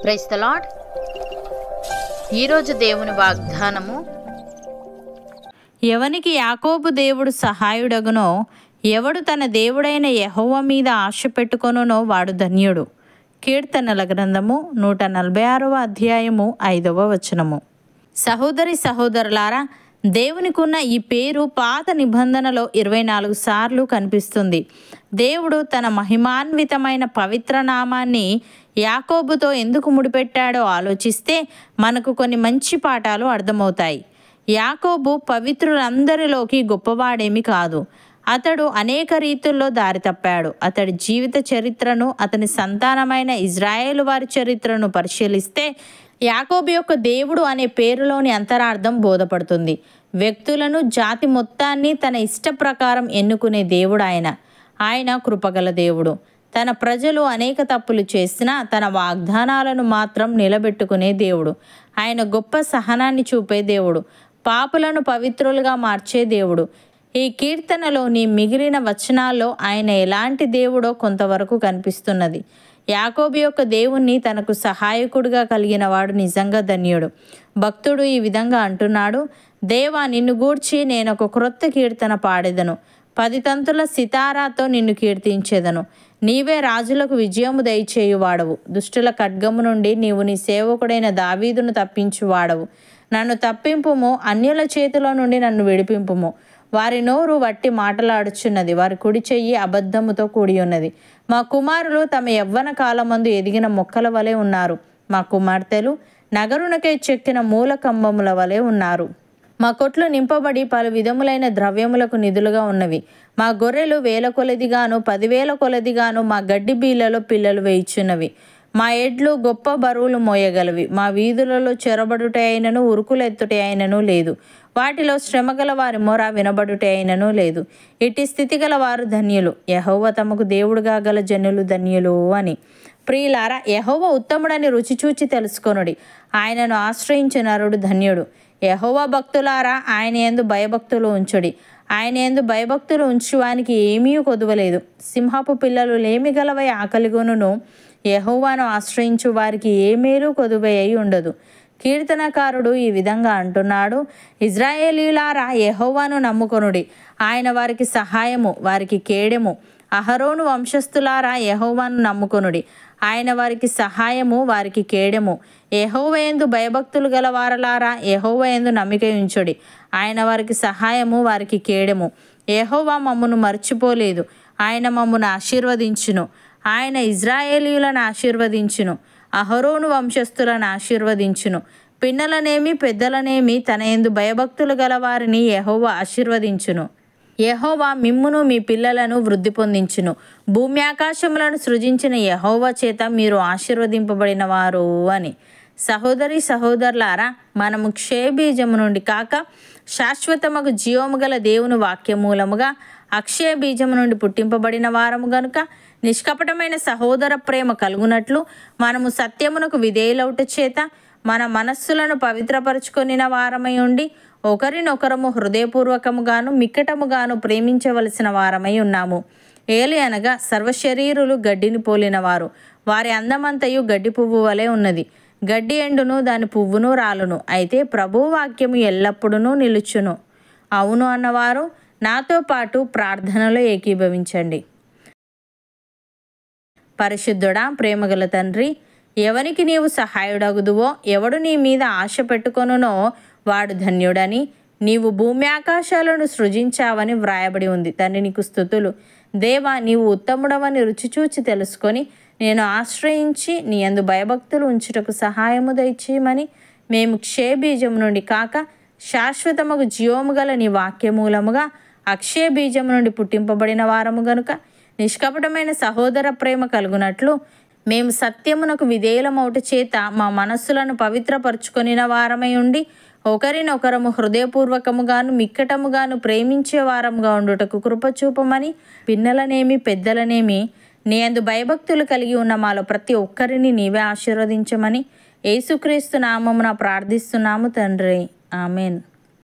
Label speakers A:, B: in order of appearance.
A: Praise the lord. ఈరోజు దేవుని వాగ్దానము,
B: ఎవనికి యాకోబు దేవుడు సహాయుడగునో, ఎవడు తన దేవుడైన యెహోవా మీద ఆశ పెట్టుకొనునో వాడు ధన్యుడు. కీర్తనల గ్రంథము 146వ అధ్యాయము 5వ వచనము. సహోదరి సహోదరులారా, దేవునికున్న ఈ పేరు పాత నిబంధనలో 24 సార్లు కనిపిస్తుంది. దేవుడు తన మహిమాన్వితమైన పవిత్ర నామాన్ని యాకోబుతో ఎందుకు ముడిపెట్టాడో ఆలోచిస్తే మనకు కొన్ని మంచి పాఠాలు అర్థమవుతాయి. యాకోబు పవిత్రులందరిలోకి గొప్పవాడేమి కాదు. అతడు అనేక రీతుల్లో దారి తప్పాడు. అతడి జీవిత చరిత్రను, అతని సంతానమైన ఇజ్రాయేలు వారి చరిత్రను పరిశీలిస్తే యాకోబు యొక్క దేవుడు అనే పేరులోని అంతరార్థం బోధపడుతుంది. వ్యక్తులను, జాతి మొత్తాన్ని తన ఇష్ట ప్రకారం ఎన్నుకునే దేవుడు ఆయన కృపగల దేవుడు. తన ప్రజలు అనేక తప్పులు చేసినా తన వాగ్దానాలను మాత్రం నిలబెట్టుకునే దేవుడు. ఆయన గొప్ప సహనాన్ని చూపే దేవుడు, పాపులను పవిత్రులుగా మార్చే దేవుడు. ఈ కీర్తనలోని మిగిలిన వచనాల్లో ఆయన ఎలాంటి దేవుడో కొంతవరకు కనిపిస్తున్నది. యాకోబు యొక్క దేవుణ్ణి తనకు సహాయకుడిగా కలిగిన వాడు నిజంగా ధన్యుడు. భక్తుడు ఈ విధంగా అంటున్నాడు: దేవా, నిన్ను గూర్చి నేనొక క్రొత్త కీర్తన పాడెదను. 10 తంతుల సితారాతో నిన్ను కీర్తించెదను. నీవే రాజులకు విజయము దయచేయువాడవు. దుష్టుల ఖడ్గము నుండి నీవు నీ సేవకుడైన దావీదును తప్పించువాడవు. నన్ను తప్పింపుము, అన్యుల చేతిలో నుండి నన్ను విడిపింపుము. వారి నోరు వట్టి మాటలాడుచున్నది, వారి కుడి చెయ్యి అబద్ధముతో కూడి ఉన్నది. మా కుమారులు తమ యవ్వన కాలమందు ఎదిగిన మొక్కల వలె ఉన్నారు. మా కుమార్తెలు నగరునకై చెక్కిన మూల కంబముల వలె ఉన్నారు. మా కొట్లు నింపబడి పలు విధములైన ద్రవ్యములకు నిధులుగా ఉన్నవి. మా గొర్రెలు 1000 కొలదిగాను 10,000 కొలదిగాను మా గడ్డి బీళ్లలో పిల్లలు వేయిచున్నవి. మా ఎడ్లు గొప్ప బరువులు మోయగలవి. మా వీధులలో చెరబడుట అయినను ఉరుకులెత్తుట అయినను లేదు. వాటిలో శ్రమగల వారి మొర వినబడుట అయినను లేదు. ఇట్టి స్థితి గల వారు ధన్యులు. యెహోవా తమకు దేవుడుగా గల జనులు ధన్యులు అని. ప్రియులారా, యెహోవా ఉత్తముడని రుచిచూచి తెలుసుకొనుడి. ఆయనను ఆశ్రయించు నరుడు ధన్యుడు. యెహోవా భక్తులారా, ఆయన యందు భయభక్తులు ఉంచుడి. ఆయన యందు భయభక్తులు ఉంచువానికి ఏమీ కొదువలేదు. సింహపు పిల్లలు లేమి గలవై ఆకలిగొనును, యెహోవాను ఆశ్రయించు వారికి ఏ మేలు కొదువై ఉండదు. కీర్తనకారుడు ఈ విధంగా అంటున్నాడు: ఇజ్రాయేలీయులారా, యెహోవాను నమ్ముకొనుడి. ఆయన వారికి సహాయము, వారికి కేడెము. అహరోను వంశస్థులారా, యెహోవాను నమ్ముకొనుడి. ఆయన వారికి సహాయము, వారికి కేడెము. యెహోవా యందు భయభక్తులు గల వారలారా, యెహోవా యందు నమ్మిక ఉంచుడి. ఆయన వారికి సహాయము, వారికి కేడెము. యెహోవా మమ్మును మర్చిపోలేదు. ఆయన మమ్మును ఆశీర్వదించును. ఆయన ఇజ్రాయేలీయులను ఆశీర్వదించును. అహరోను వంశస్థులను ఆశీర్వదించును. పిన్నలనేమి పెద్దలనేమి తన యందు భయభక్తులు గల వారిని యెహోవా ఆశీర్వదించును. యెహోవా మిమ్మును మీ పిల్లలను వృద్ధి పొందించును. భూమి ఆకాశములను సృజించిన యెహోవా చేత మీరు ఆశీర్వదింపబడిన వారు అని. సహోదరి సహోదరులారా, మనము క్షయబీజము నుండి కాక శాశ్వతమగు జీవము గల దేవుని వాక్యమూలముగా అక్షయ బీజము నుండి పుట్టింపబడిన వారము గనుక నిష్కపటమైన సహోదర ప్రేమ కలుగునట్లు మనము సత్యమునకు విధేయులౌట చేత మన మనస్సులను పవిత్రపరచుకొనిన వారమై ఉండి ఒకరినొకరము హృదయపూర్వకముగాను మిక్కటముగాను ప్రేమించవలసిన వారమై ఉన్నాము. ఏలి అనగా సర్వశరీరులు గడ్డిని పోలినవారు. వారి అందమంతయు గడ్డి పువ్వు వలె ఉన్నది. గడ్డి ఎండును, దాని పువ్వును రాలును, అయితే ప్రభువు వాక్యము ఎల్లప్పుడూ నిలుచును. అవును అన్నవారు నాతో పాటు ప్రార్థనలో ఏకీభవించండి. పరిశుద్ధుడా, ప్రేమగల తండ్రి, ఎవనికి నీవు సహాయుడగుదువో, ఎవడు నీ మీద ఆశ పెట్టుకొనునో వాడు ధన్యుడని నీవు భూమి ఆకాశాలను సృజించావని వ్రాయబడి ఉంది. తండ్రి, నీకు స్తుతులు. దేవా, నీవు ఉత్తముడవని రుచిచూచి తెలుసుకొని నేను ఆశ్రయించి నీ యందు భయభక్తులు ఉంచుటకు సహాయము దయచేయమని మేము క్షయబీజము నుండి కాక శాశ్వతముగు జీవము గల నీ వాక్యమూలముగా అక్షయ బీజము నుండి పుట్టింపబడిన వారము గనుక నిష్కపటమైన సహోదర ప్రేమ కలుగునట్లు మేము సత్యమునకు విధేయులమౌట చేత మా మనస్సులను పవిత్రపరచుకొనిన వారమై ఉండి ఒకరినొకరము హృదయపూర్వకముగాను మిక్కటముగాను ప్రేమించే వారముగా ఉండుటకు కృపచూపమని పిన్నలనేమి పెద్దలనేమి నీ యందు భయభక్తులు కలిగి ఉన్న మాలో ప్రతి ఒక్కరిని నీవే ఆశీర్వదించమని యేసుక్రీస్తు నామమున ప్రార్థిస్తున్నాము తండ్రి. ఆమెన్.